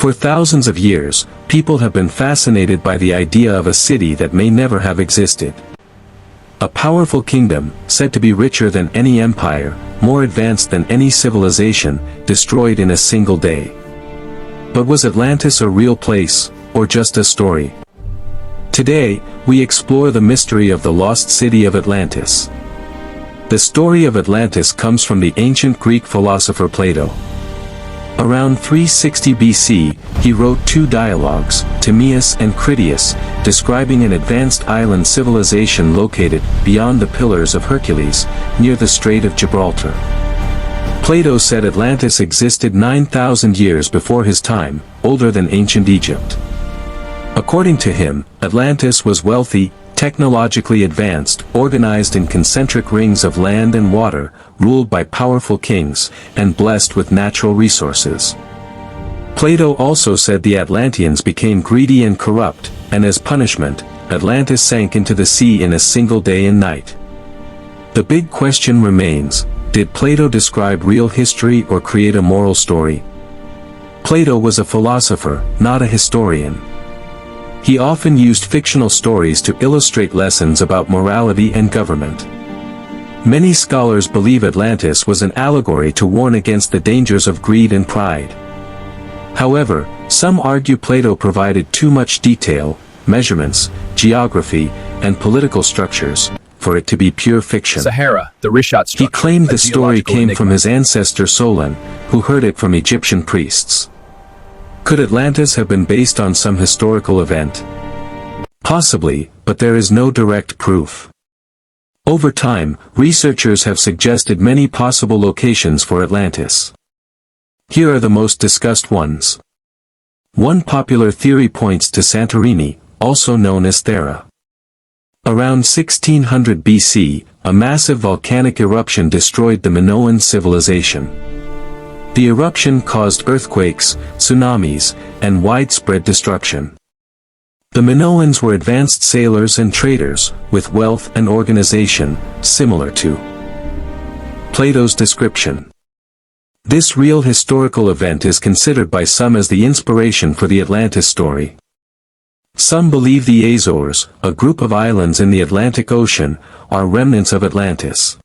For thousands of years, people have been fascinated by the idea of a city that may never have existed. A powerful kingdom, said to be richer than any empire, more advanced than any civilization, destroyed in a single day. But was Atlantis a real place, or just a story? Today, we explore the mystery of the lost city of Atlantis. The story of Atlantis comes from the ancient Greek philosopher Plato. Around 360 BC, he wrote two dialogues, Timaeus and Critias, describing an advanced island civilization located beyond the Pillars of Hercules, near the Strait of Gibraltar. Plato said Atlantis existed 9,000 years before his time, older than ancient Egypt. According to him, Atlantis was wealthy, technologically advanced, organized in concentric rings of land and water, ruled by powerful kings, and blessed with natural resources. Plato also said the Atlanteans became greedy and corrupt, and as punishment, Atlantis sank into the sea in a single day and night. The big question remains, did Plato describe real history or create a moral story? Plato was a philosopher, not a historian. He often used fictional stories to illustrate lessons about morality and government. Many scholars believe Atlantis was an allegory to warn against the dangers of greed and pride. However, some argue Plato provided too much detail, measurements, geography, and political structures, for it to be pure fiction. Sahara, the Rishat structure. He claimed the story came enigma. from his ancestor Solon, who heard it from Egyptian priests. Could Atlantis have been based on some historical event? Possibly, but there is no direct proof. Over time, researchers have suggested many possible locations for Atlantis. Here are the most discussed ones. One popular theory points to Santorini, also known as Thera. Around 1600 BC, a massive volcanic eruption destroyed the Minoan Civilization. The eruption caused earthquakes, tsunamis, and widespread destruction. The Minoans were advanced sailors and traders, with wealth and organization, similar to Plato's description. This real historical event is considered by some as the inspiration for the Atlantis story. Some believe the Azores, a group of islands in the Atlantic Ocean, are remnants of Atlantis.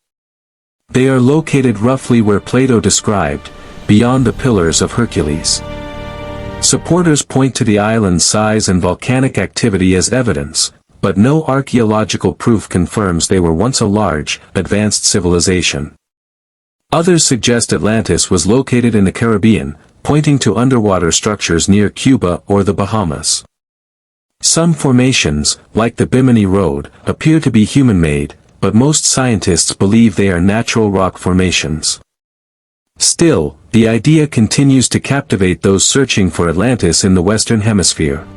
They are located roughly where Plato described, beyond the Pillars of Hercules. Supporters point to the island's size and volcanic activity as evidence, but no archaeological proof confirms they were once a large, advanced civilization. Others suggest Atlantis was located in the Caribbean, pointing to underwater structures near Cuba or the Bahamas. Some formations, like the Bimini Road, appear to be human-made, but most scientists believe they are natural rock formations. Still, the idea continues to captivate those searching for Atlantis in the Western Hemisphere.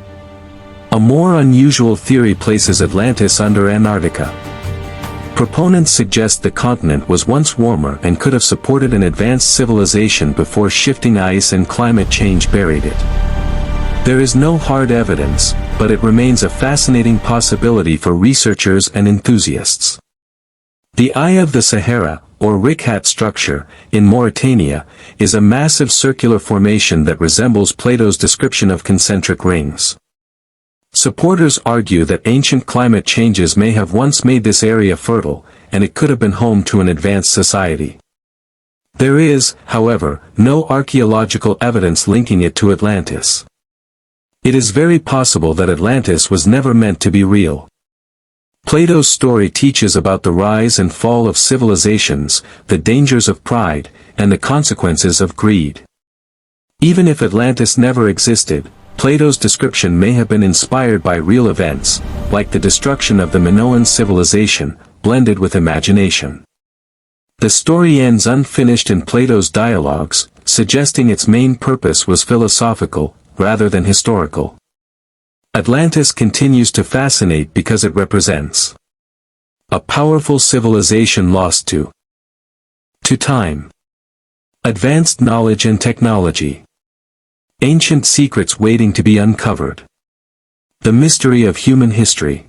A more unusual theory places Atlantis under Antarctica. Proponents suggest the continent was once warmer and could have supported an advanced civilization before shifting ice and climate change buried it. There is no hard evidence, but it remains a fascinating possibility for researchers and enthusiasts. The Eye of the Sahara, or Rikhat structure, in Mauritania, is a massive circular formation that resembles Plato's description of concentric rings. Supporters argue that ancient climate changes may have once made this area fertile, and it could have been home to an advanced society. There is, however, no archaeological evidence linking it to Atlantis. It is very possible that Atlantis was never meant to be real. Plato's story teaches about the rise and fall of civilizations, the dangers of pride, and the consequences of greed. Even if Atlantis never existed, Plato's description may have been inspired by real events, like the destruction of the Minoan Civilization, blended with imagination. The story ends unfinished in Plato's dialogues, suggesting its main purpose was philosophical, rather than historical. Atlantis continues to fascinate because it represents a powerful civilization lost to time, advanced knowledge and technology, ancient secrets waiting to be uncovered, the mystery of human history.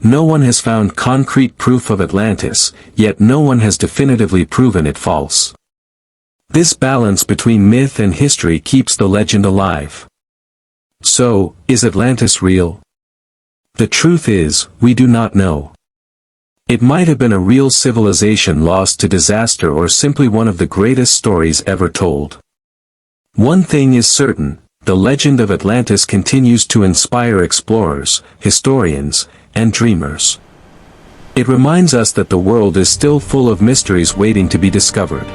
No one has found concrete proof of Atlantis, yet no one has definitively proven it false. This balance between myth and history keeps the legend alive. So, is Atlantis real? The truth is, we do not know. It might have been a real civilization lost to disaster or simply one of the greatest stories ever told. One thing is certain, the legend of Atlantis continues to inspire explorers, historians, and dreamers. It reminds us that the world is still full of mysteries waiting to be discovered.